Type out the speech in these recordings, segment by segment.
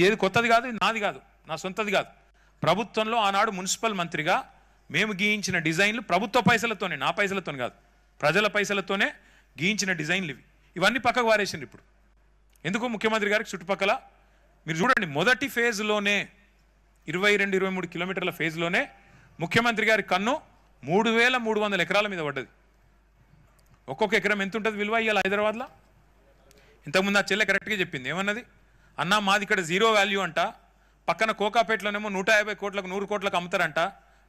ఏది కొత్తది కాదు, ఇది నాది కాదు, నా సొంతది కాదు. ప్రభుత్వంలో ఆనాడు మున్సిపల్ మంత్రిగా మేము గీయించిన డిజైన్లు ప్రభుత్వ పైసలతోనే, నా పైసలతో కాదు, ప్రజల పైసలతోనే గీయించిన డిజైన్లు ఇవి. ఇవన్నీ పక్కకు వారేసిండ్రు ఇప్పుడు. ఎందుకు? ముఖ్యమంత్రి గారికి చుట్టుపక్కల మీరు చూడండి, మొదటి ఫేజ్లోనే 22-23 కిలోమీటర్ల ఫేజ్లోనే ముఖ్యమంత్రి గారి కన్ను 3300 ఎకరాల మీద పడ్డది. ఒక్కొక్క ఎకరం ఎంత ఉంటుంది విలువ ఇవాళ హైదరాబాద్లో? ఇంతకుముందు ఆ చెల్లె కరెక్ట్గా చెప్పింది. ఏమన్నది? అన్నా మాది ఇక్కడ జీరో వాల్యూ అంట, పక్కన కోకాపేటలోనేమో 150 కోట్లకు 100 కోట్లకు అమ్ముతారంట,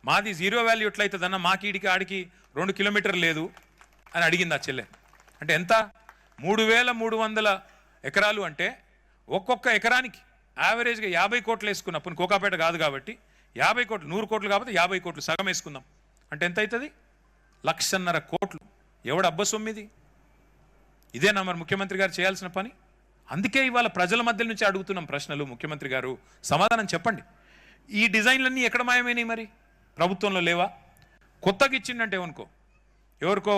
మాది జీరో వాల్యూ ఎట్లయితుంది అన్న, మాకు ఈడికి ఆడికి 2 కిలోమీటర్లు లేదు అని అడిగింది ఆ చెల్లె. అంటే ఎంత? 3300 ఎకరాలు అంటే ఒక్కొక్క ఎకరానికి యావరేజ్గా 50 కోట్లు వేసుకున్నప్పుడు, కోకాపేట కాదు కాబట్టి 50 కోట్లు, 100 కోట్లు కాబట్టి 50 కోట్లు సగం వేసుకుందాం అంటే ఎంత అవుతుంది? 1,50,000 కోట్లు. ఎవడు అబ్బ సొమ్మిది? ఇదేనా మరి ముఖ్యమంత్రి గారు చేయాల్సిన పని? అందుకే ఇవాళ ప్రజల మధ్య నుంచి అడుగుతున్నాం ప్రశ్నలు. ముఖ్యమంత్రి గారు సమాధానం చెప్పండి. ఈ డిజైన్లన్నీ ఎక్కడ మాయమైనాయి? మరి ప్రభుత్వంలో లేవా? కొత్తగా ఇచ్చిండంటే ఏమనుకో, ఎవరికో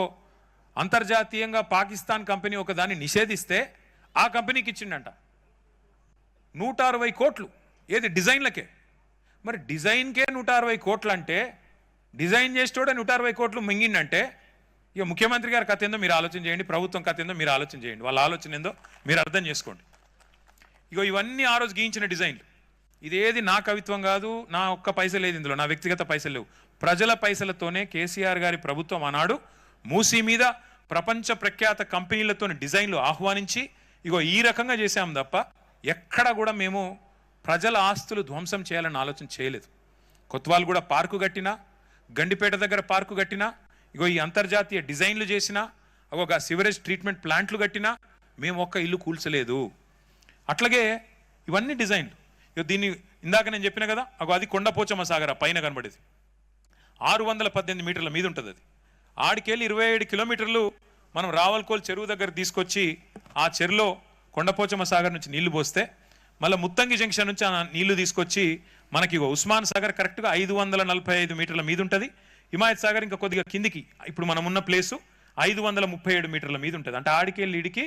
అంతర్జాతీయంగా పాకిస్తాన్ కంపెనీ ఒక దాన్ని నిషేధిస్తే ఆ కంపెనీకి ఇచ్చిండంట 160 కోట్లు. ఏది? డిజైన్లకే. మరి డిజైన్కే 160 కోట్లు అంటే, డిజైన్ చేసేటోడే 160 కోట్లు మింగిండంటే, ఇక ముఖ్యమంత్రి గారి కథ ఏందో మీరు ఆలోచన చేయండి, ప్రభుత్వం కథ ఏందో మీరు ఆలోచన చేయండి, వాళ్ళ ఆలోచన ఏందో మీరు అర్థం చేసుకోండి. ఇగో ఇవన్నీ ఆ రోజు గీయించిన డిజైన్లు. ఇదేది నా కవిత్వం కాదు, నా ఒక్క పైసలు లేదు ఇందులో, నా వ్యక్తిగత పైసలు లేవు, ప్రజల పైసలతోనే కేసీఆర్ గారి ప్రభుత్వం ఆనాడు మూసీ మీద ప్రపంచ ప్రఖ్యాత కంపెనీలతో డిజైన్లు ఆహ్వానించి ఇగో ఈ రకంగా చేశాం తప్ప ఎక్కడ కూడా మేము ప్రజల ఆస్తులు ధ్వంసం చేయాలని ఆలోచన చేయలేదు. కొత్వాల్ కూడా పార్కు కట్టినా, గండిపేట దగ్గర పార్కు కట్టినా, ఇగో ఈ అంతర్జాతీయ డిజైన్లు చేసినా, ఒక సివరేజ్ ట్రీట్మెంట్ ప్లాంట్లు కట్టినా మేము ఒక్క ఇల్లు కూల్చలేదు. అట్లాగే ఇవన్నీ డిజైన్లు. ఇక దీన్ని ఇందాక నేను చెప్పిన కదా, అది కొండపోచమ్మ సాగర పైన కనబడేది 618 మీటర్ల మీద ఉంటుంది. అది ఆడికెళ్ళి 27 కిలోమీటర్లు మనం రావల్కోల్ చెరువు దగ్గర తీసుకొచ్చి ఆ చెరువులో కొండపోచమ్మ సాగర్ నుంచి నీళ్లు పోస్తే మళ్ళీ ముత్తంగి జంక్షన్ నుంచి ఆ నీళ్లు తీసుకొచ్చి మనకి ఉస్మాన్ సాగర్ కరెక్ట్గా 545 మీటర్ల మీద ఉంటుంది. హిమాయత్ సాగర్ ఇంకా కొద్దిగా కిందికి, ఇప్పుడు మనం ఉన్న ప్లేసు 537 మీటర్ల మీద ఉంటుంది. అంటే ఆడికెళ్ళి ఈడికి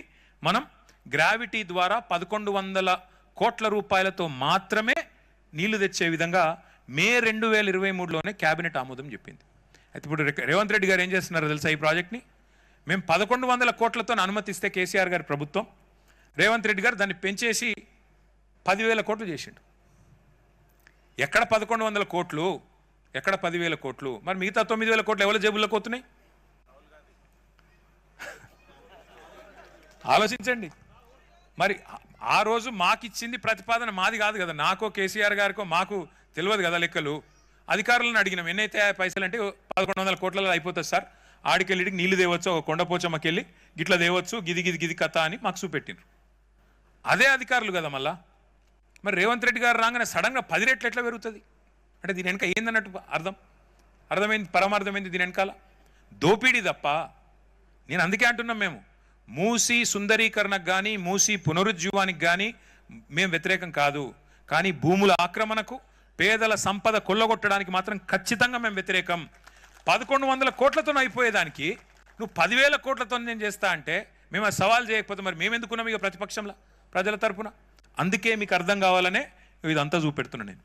మనం గ్రావిటీ ద్వారా 1100 కోట్ల రూపాయలతో మాత్రమే నీళ్లు తెచ్చే విధంగా మే 2023లోనే క్యాబినెట్ ఆమోదం చెప్పింది. అయితే ఇప్పుడు రేవంత్ రెడ్డి గారు ఏం చేస్తున్నారో తెలుసా? ఈ ప్రాజెక్ట్ని మేము 1100 కోట్లతో అనుమతిస్తే కేసీఆర్ గారి ప్రభుత్వం, రేవంత్ రెడ్డి గారు దాన్ని పెంచేసి 10,000 కోట్లు చేసిండు. ఎక్కడ 1100 కోట్లు, ఎక్కడ 10,000 కోట్లు? మరి మిగతా 9,000 కోట్లు ఎవరి జేబుల్లోకి పోతున్నాయి? ఆలోచించండి. మరి ఆ రోజు మాకిచ్చింది ప్రతిపాదన మాది కాదు కదా, నాకో కేసీఆర్ గారికో మాకు తెలియదు కదా లెక్కలు. అధికారులను అడిగినాం, ఎన్నైతే పైసలు అంటే 1100 కోట్లలో అయిపోతుంది సార్, ఆడికెళ్ళికి నీళ్లు తేవచ్చు, ఒక కొండపోచమ్మకెళ్ళి గిట్ల తేవచ్చు, గిది కథ అని మాకు చూపెట్టినారు. అదే అధికారులు కదా మళ్ళా. మరి రేవంత్ రెడ్డి గారు రాగానే సడన్గా 10 రెట్లు ఎట్లా పెరుగుతుంది? అంటే దీని వెనక ఏందన్నట్టు అర్థమైంది, పరమార్థమైంది దీని వెనకాల దోపిడీ తప్ప. నేను అందుకే అంటున్నాం, మేము మూసీ సుందరీకరణకు కానీ మూసీ పునరుజ్జీవానికి కానీ మేము వ్యతిరేకం కాదు, కానీ భూముల ఆక్రమణకు, పేదల సంపద కొల్లగొట్టడానికి మాత్రం ఖచ్చితంగా మేము వ్యతిరేకం. 1100 కోట్లతో అయిపోయేదానికి నువ్వు 10,000 కోట్లతో నేను చేస్తా అంటే మేము ఆ సవాల్ చేయకపోతే మరి మేము ఎందుకున్నాం ఇక ప్రతిపక్షంలో ప్రజల తరపున? అందుకే మీకు అర్థం కావాలనే ఇదంతా చూపెడుతున్నా నేను.